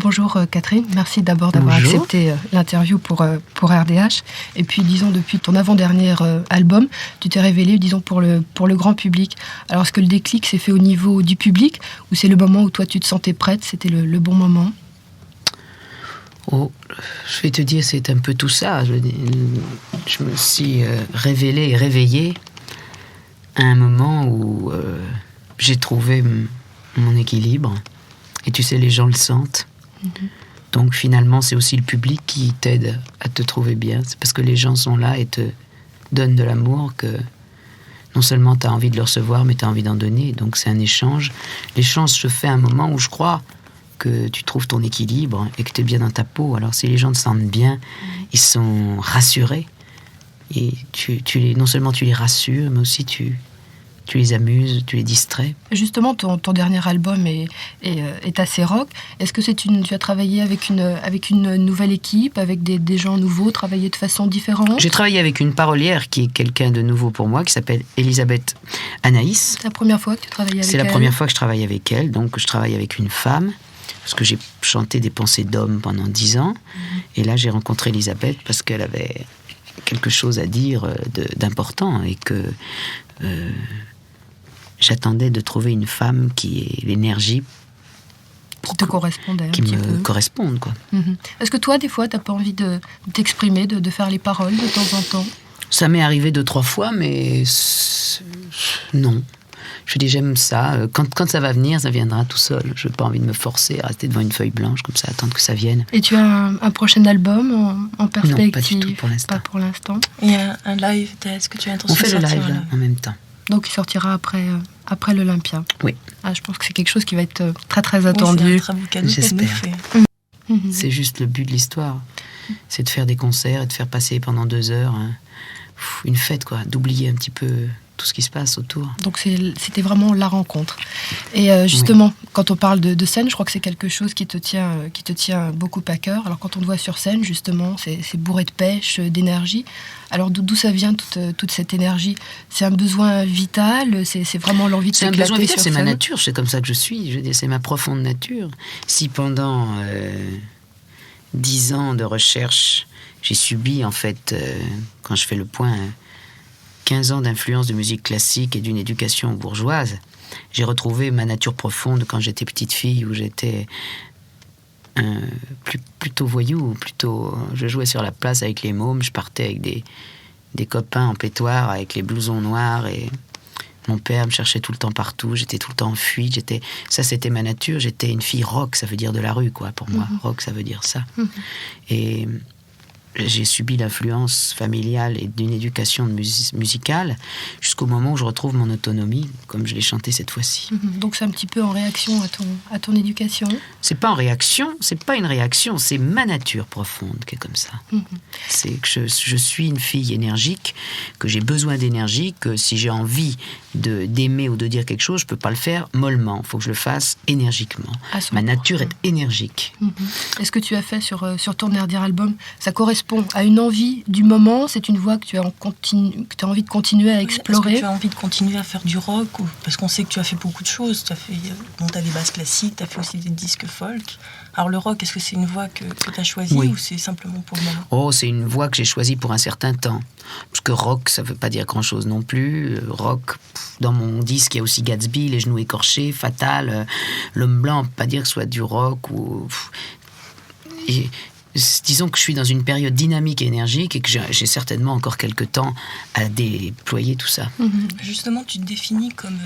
Bonjour Catherine, merci d'abord d'avoir accepté l'interview pour RDH. Et puis disons, depuis ton avant-dernier album, tu t'es révélé, disons, pour le grand public. Alors est-ce que le déclic s'est fait au niveau du public ou c'est le moment où toi tu te sentais prête, c'était le bon moment? Oh, je vais te dire, c'est un peu tout ça. Je me suis révélée et réveillée à un moment où j'ai trouvé mon équilibre. Et tu sais, les gens le sentent. Donc finalement, c'est aussi le public qui t'aide à te trouver bien. C'est parce que les gens sont là et te donnent de l'amour que non seulement tu as envie de le recevoir, mais tu as envie d'en donner. Donc c'est un échange. L'échange se fait à un moment où je crois que tu trouves ton équilibre et que tu es bien dans ta peau. Alors si les gens te sentent bien, ils sont rassurés. Et non seulement tu les rassures, mais aussi tu les amuses, tu les distrais. Justement, ton dernier album est assez rock. Est-ce que tu as travaillé avec une nouvelle équipe, avec des gens nouveaux, travaillé de façon différente? J'ai travaillé avec une parolière qui est quelqu'un de nouveau pour moi, qui s'appelle Elisabeth Anaïs. C'est la première fois que tu travailles avec elle? C'est la première fois que je travaille avec elle, donc je travaille avec une femme, parce que j'ai chanté des pensées d'hommes pendant 10 ans. Et là, j'ai rencontré Elisabeth parce qu'elle avait quelque chose à dire d'important et que j'attendais de trouver une femme qui ait l'énergie qui te correspondait qui me corresponde, quoi. Est-ce que toi, des fois, t'as pas envie de t'exprimer, de faire les paroles de temps en temps? Ça m'est arrivé 2-3 fois, mais non. Je dis, j'aime ça. Quand ça va venir, ça viendra tout seul. Je n'ai pas envie de me forcer à rester devant une feuille blanche comme ça, attendre que ça vienne. Et tu as un prochain album en perspective? Non, pas du tout pour l'instant. Pas pour l'instant. Et un live, est-ce que tu as l'intention de sortir? On fait le live là, en même temps. Donc il sortira après l'Olympia. Oui. Je pense que c'est quelque chose qui va être très très attendu. Oui, c'est un très beau cadeau. J'espère. C'est juste le but de l'histoire. C'est de faire des concerts et de faire passer pendant 2 heures une fête, quoi. D'oublier un petit peu tout ce qui se passe autour. Donc c'était vraiment la rencontre. Et justement, quand on parle de scène, je crois que c'est quelque chose qui te tient beaucoup à cœur. Alors quand on te voit sur scène, justement, c'est bourré de pêche, d'énergie. Alors d'où ça vient toute cette énergie? C'est un besoin vital? C'est vraiment l'envie de s'éclater sur scène? C'est un besoin vital, c'est ma nature, c'est comme ça que je suis. Je veux dire, c'est ma profonde nature. Si pendant 10 ans de recherche, j'ai subi, en fait, quand je fais le point, 15 ans d'influence de musique classique et d'une éducation bourgeoise, j'ai retrouvé ma nature profonde quand j'étais petite fille, où j'étais plutôt voyou, je jouais sur la place avec les mômes, je partais avec des copains en pétoire, avec les blousons noirs, et mon père me cherchait tout le temps partout, j'étais tout le temps en fuite, ça c'était ma nature, j'étais une fille rock, ça veut dire de la rue, quoi, pour moi. Rock, ça veut dire ça. Et j'ai subi l'influence familiale et d'une éducation musicale jusqu'au moment où je retrouve mon autonomie, comme je l'ai chanté cette fois-ci. Donc c'est un petit peu en réaction à ton éducation? C'est pas en réaction, c'est pas une réaction, c'est ma nature profonde qui est comme ça. C'est que je suis une fille énergique, que j'ai besoin d'énergie, que si j'ai envie d'aimer ou de dire quelque chose, je peux pas le faire mollement, il faut que je le fasse énergiquement. Ma nature est énergique. Est-ce que tu as fait sur ton dernier album, ça correspond à une envie du moment? C'est une voie que tu as envie de continuer à explorer? Est-ce que tu as envie de continuer à faire du rock? Parce qu'on sait que tu as fait beaucoup de choses. Tu as des basses classiques, tu as fait aussi des disques folk. Alors le rock, est-ce que c'est une voie que tu as choisie ou c'est simplement pour le moment? Oh, c'est une voie que j'ai choisie pour un certain temps. Parce que rock, ça ne veut pas dire grand-chose non plus. Rock, dans mon disque, il y a aussi Gatsby, Les genoux écorchés, Fatal, L'homme blanc, on ne peut pas dire que ce soit du rock ou... Disons que je suis dans une période dynamique et énergique et que j'ai certainement encore quelques temps à déployer tout ça. Justement, tu te définis comme...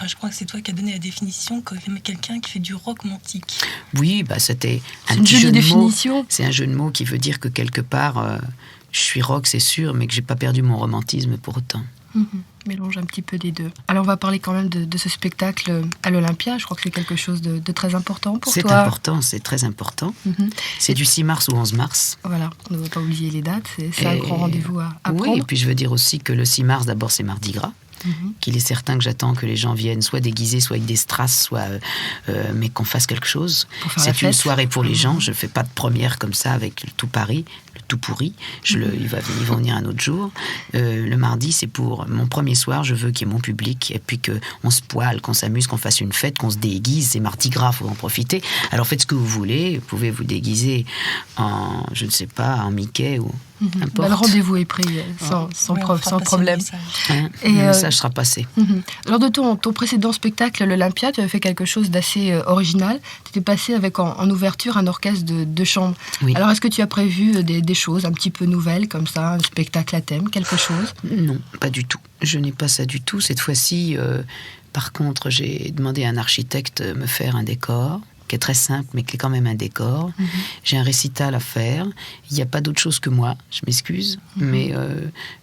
je crois que c'est toi qui as donné la définition comme quelqu'un qui fait du rockmantique. Oui, c'était un petit jeu de mots. C'est un jeu de mots qui veut dire que quelque part, je suis rock, c'est sûr, mais que j'ai pas perdu mon romantisme pour autant. Mélange un petit peu des deux. Alors on va parler quand même de ce spectacle à l'Olympia. Je crois que c'est quelque chose de très important pour toi. C'est important, c'est très important. C'est du 6 mars au 11 mars. Voilà, on ne va pas oublier les dates. C'est un grand rendez-vous à prendre. Oui, et puis je veux dire aussi que le 6 mars, d'abord, c'est Mardi Gras. qu'il est certain que j'attends que les gens viennent soit déguisés, soit avec des strass, soit mais qu'on fasse quelque chose. C'est une soirée pour les gens. Je fais pas de première comme ça avec le tout Paris, le tout pourri. Ils vont venir un autre jour. Le mardi, c'est pour mon premier soir. Je veux qu'il y ait mon public et puis qu'on se poile, qu'on s'amuse, qu'on fasse une fête, qu'on se déguise. C'est Mardi Gras, faut en profiter. Alors faites ce que vous voulez. Vous pouvez vous déguiser en, je ne sais pas, en Mickey ou le rendez-vous est pris sans problème. Et le message sera passé. Lors de ton précédent spectacle, l'Olympia, tu avais fait quelque chose d'assez original. Tu étais passé avec en ouverture un orchestre de chambre. Oui. Alors, est-ce que tu as prévu des choses un petit peu nouvelles, comme ça, un spectacle à thème, quelque chose ? Non, pas du tout. Je n'ai pas ça du tout. Cette fois-ci, par contre, j'ai demandé à un architecte de me faire un décor, qui est très simple, mais qui est quand même un décor. J'ai un récital à faire. Il n'y a pas d'autre chose que moi, je m'excuse, mais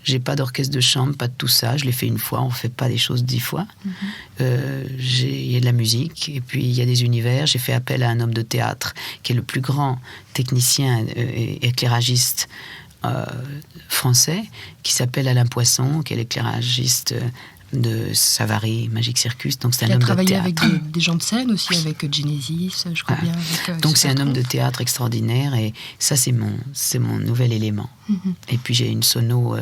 j'ai pas d'orchestre de chambre, pas de tout ça. Je l'ai fait une fois, on ne fait pas des choses 10 fois. Il y a de la musique, et puis il y a des univers. J'ai fait appel à un homme de théâtre, qui est le plus grand technicien et éclairagiste français, qui s'appelle Alain Poisson, qui est l'éclairagiste de Savary, Magic Circus. Donc c'est un homme de théâtre. Il a travaillé avec des gens de scène aussi, avec Genesis, je crois bien. Donc c'est un homme de théâtre extraordinaire, et ça c'est mon nouvel élément. Et puis j'ai une sono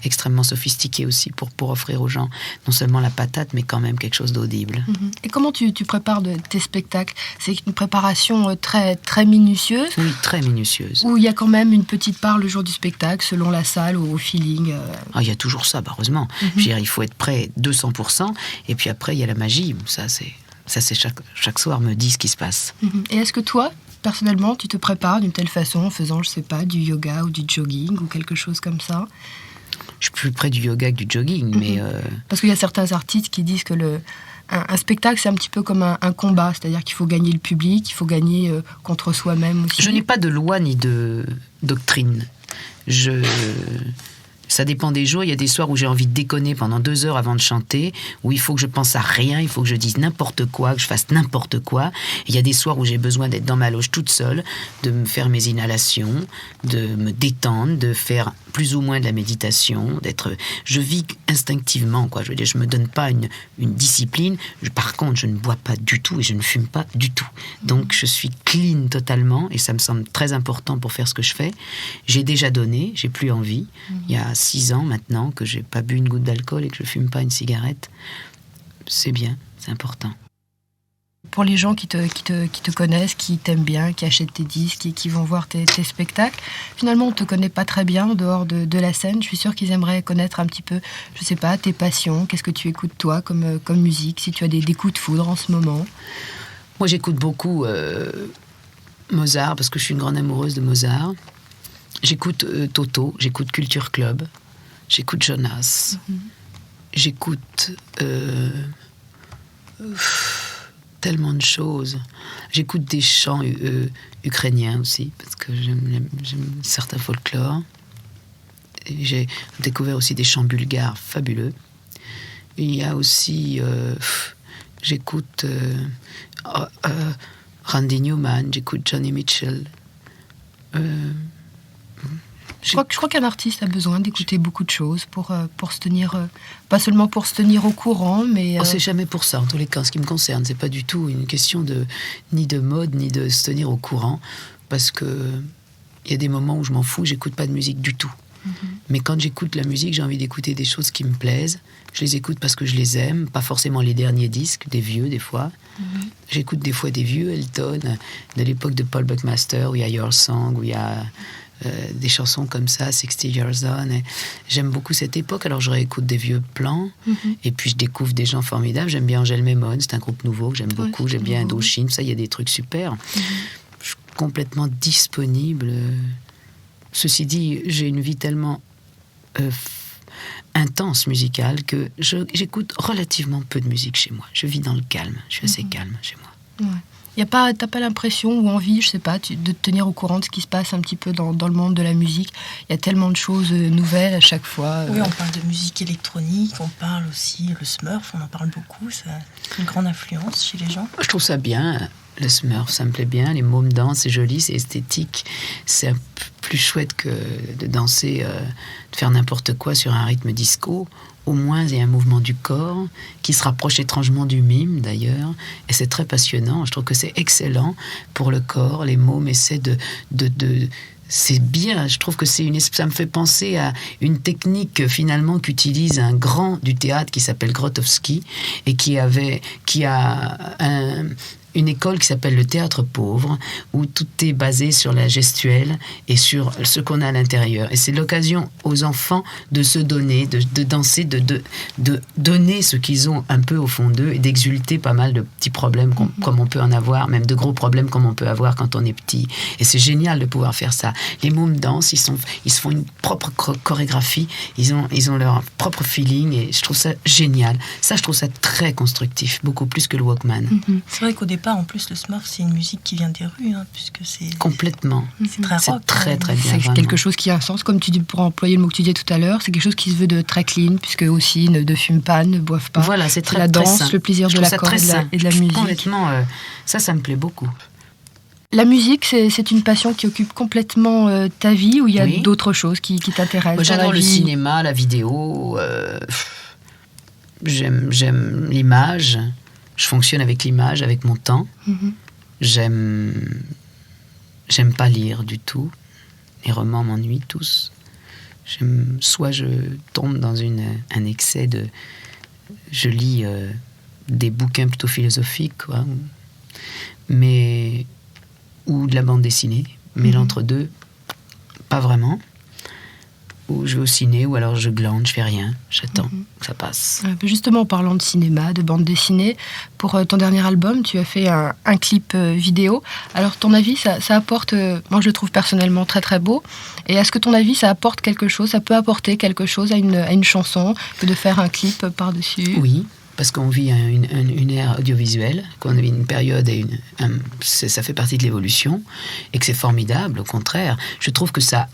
extrêmement sophistiquée aussi pour offrir aux gens non seulement la patate, mais quand même quelque chose d'audible. Et comment tu prépares tes spectacles ? C'est une préparation très, très minutieuse ? Oui, très minutieuse. Ou il y a quand même une petite part le jour du spectacle, selon la salle ou au feeling Il y a toujours ça, heureusement. Je veux dire, il faut être prêt 200%, et puis après il y a la magie. Ça c'est chaque soir me dit ce qui se passe. Et est-ce que toi, personnellement, tu te prépares d'une telle façon en faisant, je sais pas, du yoga ou du jogging ou quelque chose comme ça ? Je suis plus près du yoga que du jogging, mais... Parce qu'il y a certains artistes qui disent que un spectacle, c'est un petit peu comme un combat, c'est-à-dire qu'il faut gagner le public, il faut gagner contre soi-même aussi. Je n'ai pas de loi ni de doctrine. Ça dépend des jours. Il y a des soirs où j'ai envie de déconner pendant 2 heures avant de chanter, où il faut que je pense à rien, il faut que je dise n'importe quoi, que je fasse n'importe quoi. Et il y a des soirs où j'ai besoin d'être dans ma loge toute seule, de me faire mes inhalations, de me détendre, de faire plus ou moins de la méditation, je vis instinctivement, quoi. Je veux dire, je me donne pas une discipline. Par contre, je ne bois pas du tout et je ne fume pas du tout. Donc, je suis clean totalement, et ça me semble très important pour faire ce que je fais. J'ai déjà donné, j'ai plus envie. Il y a 6 ans maintenant que j'ai pas bu une goutte d'alcool et que je fume pas une cigarette. C'est bien, c'est important. Pour les gens qui te connaissent, qui t'aiment bien, qui achètent tes disques et qui vont voir tes spectacles, finalement on ne te connaît pas très bien en dehors de la scène. Je suis sûre qu'ils aimeraient connaître un petit peu, je sais pas, tes passions, qu'est-ce que tu écoutes toi comme musique, si tu as des coups de foudre en ce moment. Moi j'écoute beaucoup Mozart, parce que je suis une grande amoureuse de Mozart. J'écoute Toto, j'écoute Culture Club, j'écoute Jonas, j'écoute tellement de choses. J'écoute des chants ukrainiens aussi, parce que j'aime certains folklores. Et j'ai découvert aussi des chants bulgares fabuleux. Et il y a aussi... j'écoute Randy Newman, j'écoute Johnny Mitchell. Je crois qu'un artiste a besoin d'écouter beaucoup de choses pour se tenir, pas seulement pour se tenir au courant, mais... C'est jamais pour ça, en tous les cas, en ce qui me concerne. C'est pas du tout une question ni de mode, ni de se tenir au courant, parce que il y a des moments où je m'en fous, j'écoute pas de musique du tout. Mais quand j'écoute la musique, j'ai envie d'écouter des choses qui me plaisent. Je les écoute parce que je les aime, pas forcément les derniers disques, des vieux des fois. J'écoute des fois des vieux Elton, de l'époque de Paul Buckmaster, où il y a Your Song, où il y a... des chansons comme ça, 60 Years On. Et j'aime beaucoup cette époque, alors je réécoute des vieux plans, et puis je découvre des gens formidables. J'aime bien Angèle Mémone, c'est un groupe nouveau que j'aime beaucoup. J'aime bien Indochine, ça, il y a des trucs super. Je suis complètement disponible. Ceci dit, j'ai une vie tellement intense musicale que j'écoute relativement peu de musique chez moi. Je vis dans le calme, je suis assez calme chez moi. T'as pas l'impression ou envie, je sais pas, de te tenir au courant de ce qui se passe un petit peu dans le monde de la musique ? Il y a tellement de choses nouvelles à chaque fois. Oui, on parle de musique électronique, on parle aussi le Smurf, on en parle beaucoup, ça a une grande influence chez les gens. Je trouve ça bien, le Smurf, ça me plaît bien, les mômes dansent, c'est joli, c'est esthétique, c'est un peu plus chouette que de danser, de faire n'importe quoi sur un rythme disco. au moins il y a un mouvement du corps qui se rapproche étrangement du mime d'ailleurs, et c'est très passionnant. Je trouve que c'est excellent pour le corps. Les mômes essaient de c'est bien, je trouve que ça me fait penser à une technique finalement qu'utilise un grand du théâtre qui s'appelle Grotowski et qui a une école qui s'appelle le théâtre pauvre, où tout est basé sur la gestuelle et sur ce qu'on a à l'intérieur. Et c'est l'occasion aux enfants de se donner, de danser, de donner ce qu'ils ont un peu au fond d'eux et d'exulter pas mal de petits problèmes comme on peut en avoir, même de gros problèmes comme on peut avoir quand on est petit. Et c'est génial de pouvoir faire ça. Les mômes dansent, ils se font une propre chorégraphie, ils ont leur propre feeling et je trouve ça génial. Ça, je trouve ça très constructif, beaucoup plus que le Walkman. C'est vrai qu'au départ, en plus, le Smurf, c'est une musique qui vient des rues, puisque c'est... Complètement. C'est très rock. C'est très bien. C'est vraiment. quelque chose qui a un sens, comme tu dis, pour employer le mot que tu disais tout à l'heure, c'est quelque chose qui se veut de très clean, puisque aussi ne fument pas, ne boivent pas. Voilà, c'est très la très danse, sain. le plaisir de l'accord et de la musique. Honnêtement, ça me plaît beaucoup. La musique, c'est une passion qui occupe complètement ta vie, ou il y a d'autres choses qui t'intéressent? Moi, j'adore le cinéma, la vidéo. J'aime l'image. Je fonctionne avec l'image, avec mon temps. J'aime pas lire du tout. Les romans m'ennuient tous. Soit je tombe dans un excès de... Je lis des bouquins plutôt philosophiques, quoi. Ou de la bande dessinée. Mais l'entre-deux, pas vraiment. Ou je vais au ciné, ou alors je glande, je fais rien, j'attends que ça passe. Justement, en parlant de cinéma, de bande dessinée, pour ton dernier album, tu as fait un clip vidéo. Alors, ton avis, ça apporte... moi, je le trouve personnellement très très beau. Et est-ce que ton avis, ça apporte quelque chose, ça peut apporter quelque chose à une chanson, que de faire un clip par-dessus? Oui, parce qu'on vit une ère audiovisuelle, qu'on vit une période ça fait partie de l'évolution, et que c'est formidable, au contraire. Je trouve que ça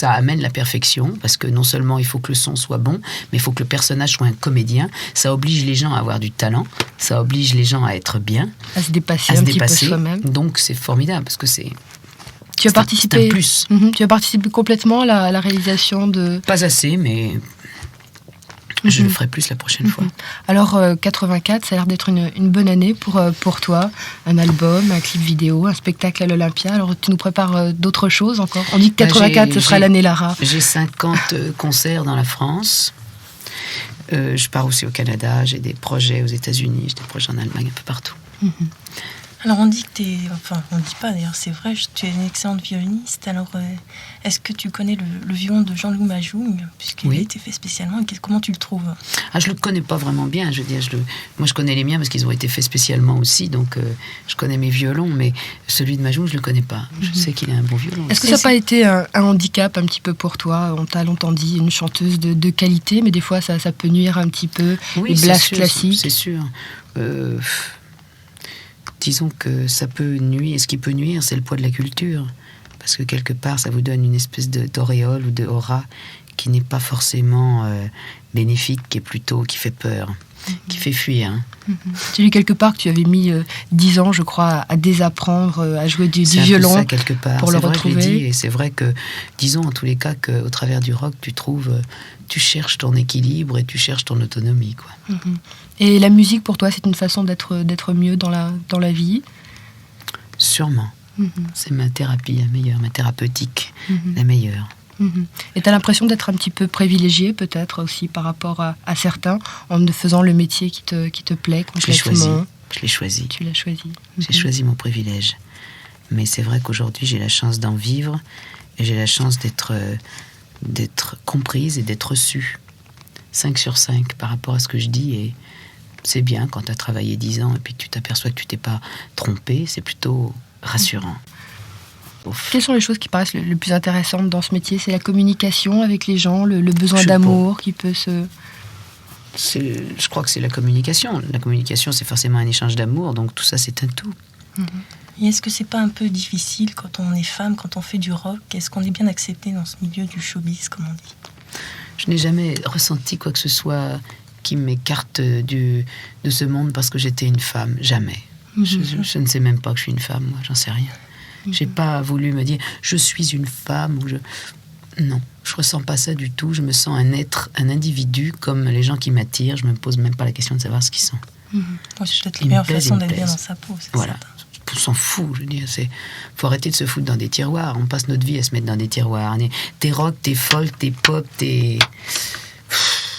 amène la perfection, parce que non seulement il faut que le son soit bon, mais il faut que le personnage soit un comédien. Ça oblige les gens à avoir du talent, ça oblige les gens à être bien, à se dépasser un petit peu soi-même. Donc c'est formidable, parce que c'est... Tu as participé, un plus. Tu as participé complètement à la réalisation de... Pas assez, mais... Je le ferai plus la prochaine fois. Alors, 84, ça a l'air d'être une bonne année pour toi. Un album, un clip vidéo, un spectacle à l'Olympia. Alors, tu nous prépares d'autres choses encore? On dit que 84, ce sera l'année Lara. J'ai 50 concerts dans la France. Je pars aussi au Canada. J'ai des projets aux États-Unis. J'ai des projets en Allemagne, un peu partout. Alors on dit que on ne dit pas d'ailleurs, c'est vrai, tu es une excellente violoniste. Alors est-ce que tu connais le violon de Jean-Loup Majoung, puisqu'il a été fait spécialement, comment tu le trouves? Je le connais pas vraiment bien, je veux dire, moi je connais les miens parce qu'ils ont été faits spécialement aussi, donc je connais mes violons, mais celui de Majoung je le connais pas. Je sais qu'il a un bon violon. Est-ce que ça n'a pas été un handicap un petit peu pour toi? On t'a longtemps dit une chanteuse de qualité, mais des fois ça peut nuire un petit peu, les blasts classiques. C'est sûr. Disons que ça peut nuire. Ce qui peut nuire, c'est le poids de la culture. Parce que quelque part, ça vous donne une espèce d'auréole ou de aura qui n'est pas forcément bénéfique, qui fait peur, qui fait fuir. J'ai lu quelque part que tu avais mis 10 ans, je crois, à désapprendre à jouer du violon ça, quelque part. Pour le retrouver. Je l'ai dit, et c'est vrai que, disons en tous les cas, qu'au travers du rock, tu cherches ton équilibre et tu cherches ton autonomie, quoi. Et la musique, pour toi, c'est une façon d'être mieux dans la vie? Sûrement. C'est ma thérapie, la meilleure, ma thérapeutique, la meilleure. Et tu as l'impression d'être un petit peu privilégié, peut-être aussi, par rapport à certains, en faisant le métier qui te plaît complètement? Je l'ai choisi. Tu l'as choisi. J'ai choisi mon privilège. Mais c'est vrai qu'aujourd'hui, j'ai la chance d'en vivre, et j'ai la chance d'être comprise et d'être reçue. 5 sur 5 par rapport à ce que je dis, et c'est bien quand tu as travaillé 10 ans et puis que tu t'aperçois que tu t'es pas trompé, c'est plutôt rassurant. Quelles sont les choses qui paraissent le plus intéressantes dans ce métier? C'est la communication avec les gens, le besoin d'amour qui peut se... Je crois que c'est la communication. La communication, c'est forcément un échange d'amour, donc tout ça, c'est un tout. Et est-ce que c'est pas un peu difficile quand on est femme, quand on fait du rock? Est-ce qu'on est bien accepté dans ce milieu du showbiz, comme on dit? Je n'ai jamais ressenti quoi que ce soit qui m'écarte de ce monde parce que j'étais une femme. Jamais. Je ne sais même pas que je suis une femme, moi, j'en sais rien. J'ai pas voulu me dire je suis une femme ou Non, je ressens pas ça du tout. Je me sens un être, un individu, comme les gens qui m'attirent. Je me pose même pas la question de savoir ce qu'ils sont. C'est peut-être la meilleure façon d'être bien dans sa peau. Voilà. On s'en fout, je veux dire. Faut arrêter de se foutre dans des tiroirs. On passe notre vie à se mettre dans des tiroirs. T'es rock, t'es folk, t'es pop, t'es...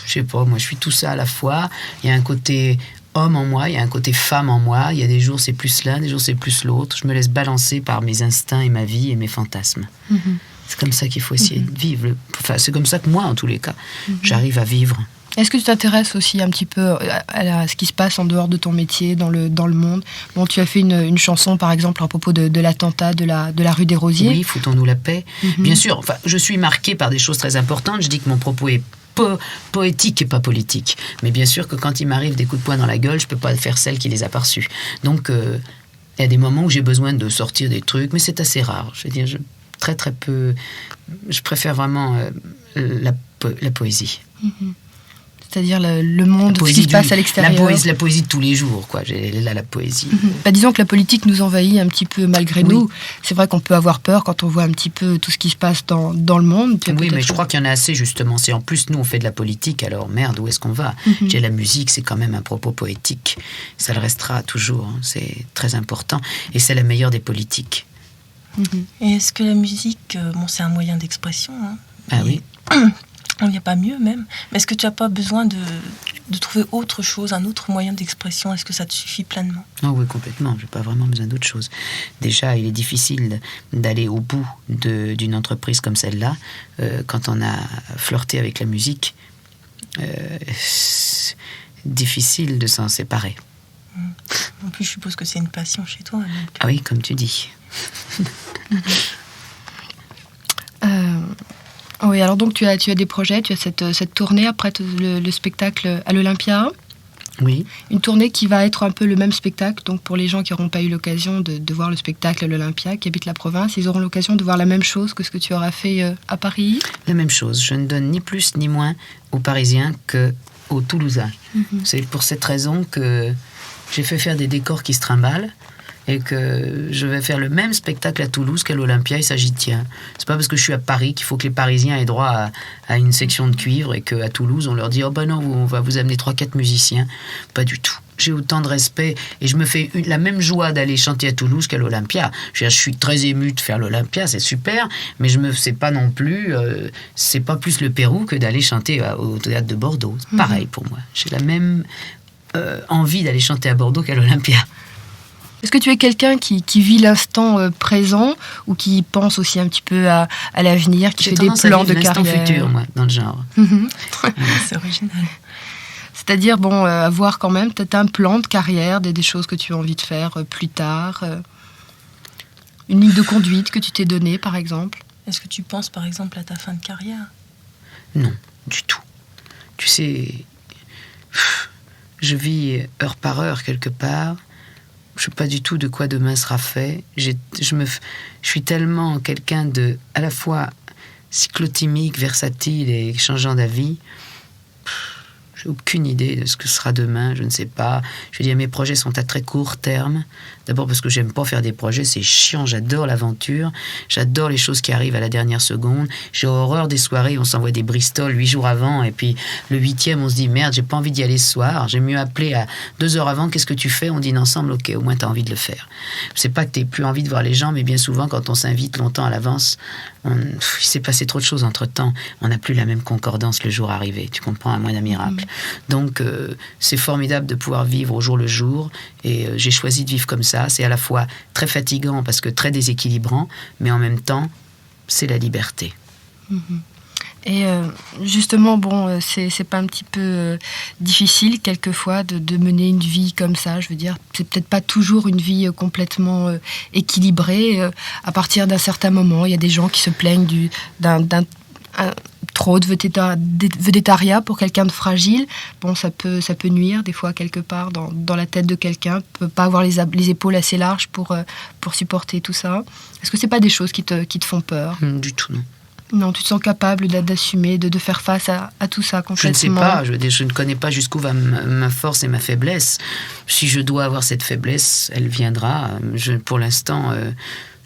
Je sais pas, moi je suis tout ça à la fois. Il y a un côté homme en moi, il y a un côté femme en moi. Il y a des jours c'est plus l'un, des jours c'est plus l'autre. Je me laisse balancer par mes instincts et ma vie et mes fantasmes. C'est comme ça qu'il faut essayer de vivre. Enfin, c'est comme ça que moi, en tous les cas, j'arrive à vivre. Est-ce que tu t'intéresses aussi un petit peu à ce qui se passe en dehors de ton métier, dans le monde? Bon, tu as fait une chanson, par exemple, à propos de l'attentat de la rue des Rosiers. Oui, foutons-nous la paix. Bien sûr, enfin, je suis marquée par des choses très importantes. Je dis que mon propos est poétique et pas politique. Mais bien sûr que quand il m'arrive des coups de poing dans la gueule, je peux pas faire celle qui les a pas reçus. Donc, il y a des moments où j'ai besoin de sortir des trucs, mais c'est assez rare. Je veux dire, très très peu. Je préfère vraiment la poésie. C'est-à-dire le monde, ce qui se passe à l'extérieur. La poésie de tous les jours, quoi. J'ai là la poésie. Disons que la politique nous envahit un petit peu malgré nous. C'est vrai qu'on peut avoir peur quand on voit un petit peu tout ce qui se passe dans le monde. Oui, mais je crois qu'il y en a assez, justement. C'est en plus, nous, on fait de la politique, alors merde, où est-ce qu'on va? La musique, c'est quand même un propos poétique. Ça le restera toujours. Hein. C'est très important. Et c'est la meilleure des politiques. Et est-ce que la musique, c'est un moyen d'expression, hein, Ah oui. Il n'y a pas mieux même. Mais est-ce que tu n'as pas besoin de trouver autre chose, un autre moyen d'expression? Est-ce que ça te suffit pleinement? Oh oui, complètement. Je n'ai pas vraiment besoin d'autre chose. Déjà, il est difficile d'aller au bout d'une entreprise comme celle-là. Quand on a flirté avec la musique, c'est difficile de s'en séparer. En plus, je suppose que c'est une passion chez toi. Donc... Ah oui, comme tu dis. Oui, alors donc tu as des projets, tu as cette tournée après le spectacle à l'Olympia. Oui. Une tournée qui va être un peu le même spectacle, donc pour les gens qui n'auront pas eu l'occasion de voir le spectacle à l'Olympia, qui habitent la province, ils auront l'occasion de voir la même chose que ce que tu auras fait à Paris. La même chose, je ne donne ni plus ni moins aux Parisiens qu'aux Toulousains. C'est pour cette raison que j'ai fait faire des décors qui se trimballent, et que je vais faire le même spectacle à Toulouse qu'à l'Olympia, et ça j'y tiens. C'est pas parce que je suis à Paris qu'il faut que les Parisiens aient droit à une section de cuivre et qu'à Toulouse on leur dit oh ben non, on va vous amener 3-4 musiciens. Pas du tout. J'ai autant de respect et je me fais la même joie d'aller chanter à Toulouse qu'à l'Olympia. Je suis très ému de faire l'Olympia, c'est super, mais c'est pas non plus, c'est pas plus le Pérou que d'aller chanter au théâtre de Bordeaux. C'est pareil pour moi. J'ai la même envie d'aller chanter à Bordeaux qu'à l'Olympia. Est-ce que tu es quelqu'un qui vit l'instant présent ou qui pense aussi un petit peu à l'avenir, qui fait des plans de carrière? J'ai l'instant futur, moi, dans le genre. C'est original. C'est-à-dire, avoir quand même peut-être un plan de carrière, des choses que tu as envie de faire plus tard, une ligne de conduite que tu t'es donnée, par exemple. Est-ce que tu penses, par exemple, à ta fin de carrière? Non, du tout. Tu sais, je vis heure par heure quelque part. Je ne sais pas du tout de quoi demain sera fait. Je suis tellement quelqu'un de à la fois cyclotimique, versatile et changeant d'avis. J'ai aucune idée de ce que sera demain, je ne sais pas. Je veux dire, mes projets sont à très court terme. D'abord parce que j'aime pas faire des projets, c'est chiant, j'adore l'aventure. J'adore les choses qui arrivent à la dernière seconde. J'ai horreur des soirées où on s'envoie des Bristol 8 jours avant et puis le 8e, on se dit merde, j'ai pas envie d'y aller ce soir. J'ai mieux appeler à 2 heures avant, qu'est-ce que tu fais? On dîne ensemble, ok, au moins t'as envie de le faire. C'est pas que t'aies plus envie de voir les gens, mais bien souvent quand on s'invite longtemps à l'avance, il s'est passé trop de choses entre-temps. On n'a plus la même concordance le jour arrivé. Tu comprends, à moins d'un miracle. Donc, c'est formidable de pouvoir vivre au jour le jour. Et j'ai choisi de vivre comme ça. C'est à la fois très fatigant parce que très déséquilibrant, mais en même temps, c'est la liberté. Et justement, c'est pas un petit peu difficile quelquefois de mener une vie comme ça? Je veux dire, c'est peut-être pas toujours une vie complètement équilibrée. À partir d'un certain moment, il y a des gens qui se plaignent d'un trop de védétariat pour quelqu'un de fragile. Ça peut nuire des fois quelque part dans la tête de quelqu'un. Peut pas avoir les épaules assez larges pour supporter tout ça. Est-ce que c'est pas des choses qui te font peur? Du tout, non. Non, tu te sens capable d'assumer, de faire face à tout ça complètement? Je ne sais pas, je ne connais pas jusqu'où va ma force et ma faiblesse. Si je dois avoir cette faiblesse, elle viendra. Pour l'instant,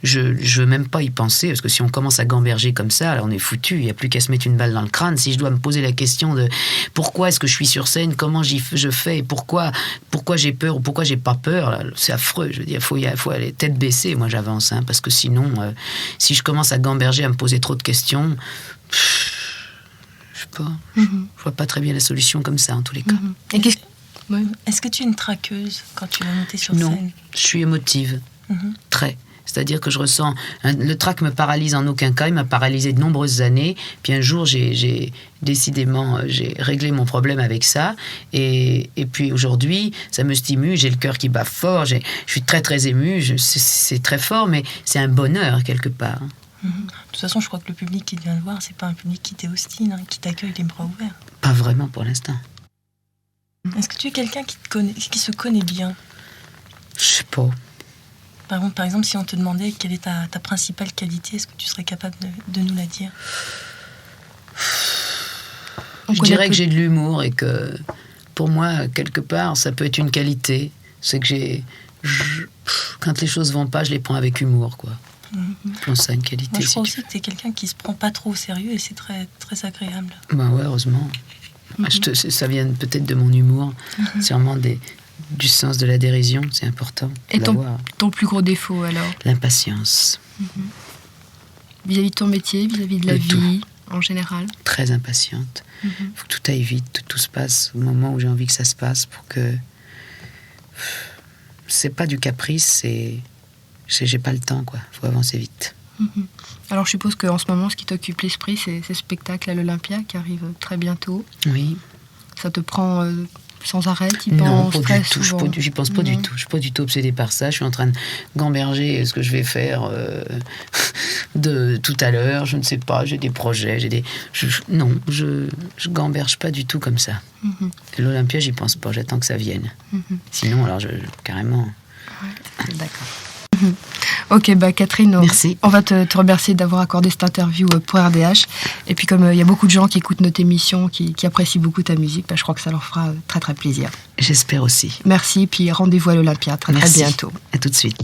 je veux même pas y penser, parce que si on commence à gamberger comme ça, là, on est foutu. Il n'y a plus qu'à se mettre une balle dans le crâne. Si je dois me poser la question de pourquoi est-ce que je suis sur scène, comment je fais, et pourquoi j'ai peur ou pourquoi j'ai pas peur, là, c'est affreux. Je veux dire, faut aller tête baissée. Moi, j'avance, parce que sinon, si je commence à gamberger, à me poser trop de questions, je sais pas. Je vois pas très bien la solution comme ça, en tous les cas. Et Est-ce que tu es une traqueuse quand tu vas monter sur scène? Non, je suis émotive. Très. C'est-à-dire que je ressens... Le trac me paralyse en aucun cas. Il m'a paralysé de nombreuses années. Puis un jour, j'ai réglé mon problème avec ça. Et puis aujourd'hui, ça me stimule. J'ai le cœur qui bat fort. Je suis très, très émue. C'est très fort, mais c'est un bonheur, quelque part. De toute façon, je crois que le public qui te vient te voir, c'est pas un public qui t'hostile, qui t'accueille les bras ouverts. Pas vraiment pour l'instant. Est-ce que tu es quelqu'un qui se connaît bien? Je sais pas. Par exemple, si on te demandait quelle est ta principale qualité, est-ce que tu serais capable de nous la dire? Je dirais que j'ai de l'humour et que, pour moi, quelque part, ça peut être une qualité. C'est que quand les choses vont pas, je les prends avec humour, quoi. Je pense à une qualité. Moi, je crois aussi que tu es quelqu'un qui se prend pas trop au sérieux et c'est très, très agréable. Ben ouais, heureusement. Ça vient peut-être de mon humour, sûrement du sens de la dérision, c'est important. Et ton plus gros défaut, alors? L'impatience. Vis-à-vis de ton métier, vis-à-vis de la vie, en général? Très impatiente. Il faut que tout aille vite, que tout se passe au moment où j'ai envie que ça se passe, pour que... C'est pas du caprice, c'est... J'ai pas le temps, quoi. Il faut avancer vite. Alors, je suppose qu'en ce moment, ce qui t'occupe l'esprit, c'est ce spectacle à l'Olympia qui arrive très bientôt. Oui. Ça te prend sans arrêt? Non, pas du tout. J'y pense pas du tout. Je suis pas du tout obsédée par ça. Je suis en train de gamberger ce que je vais faire de tout à l'heure. Je ne sais pas. J'ai des projets. Non, je gamberge pas du tout comme ça. L'Olympia, j'y pense pas. J'attends que ça vienne. Sinon, alors, carrément... Ouais, d'accord. Ok, Catherine, merci. On va te remercier d'avoir accordé cette interview pour RDH. Et puis comme il y a beaucoup de gens qui écoutent notre émission, qui apprécient beaucoup ta musique, je crois que ça leur fera très très plaisir. J'espère aussi. Merci, puis rendez-vous à l'Olympia très bientôt. À tout de suite.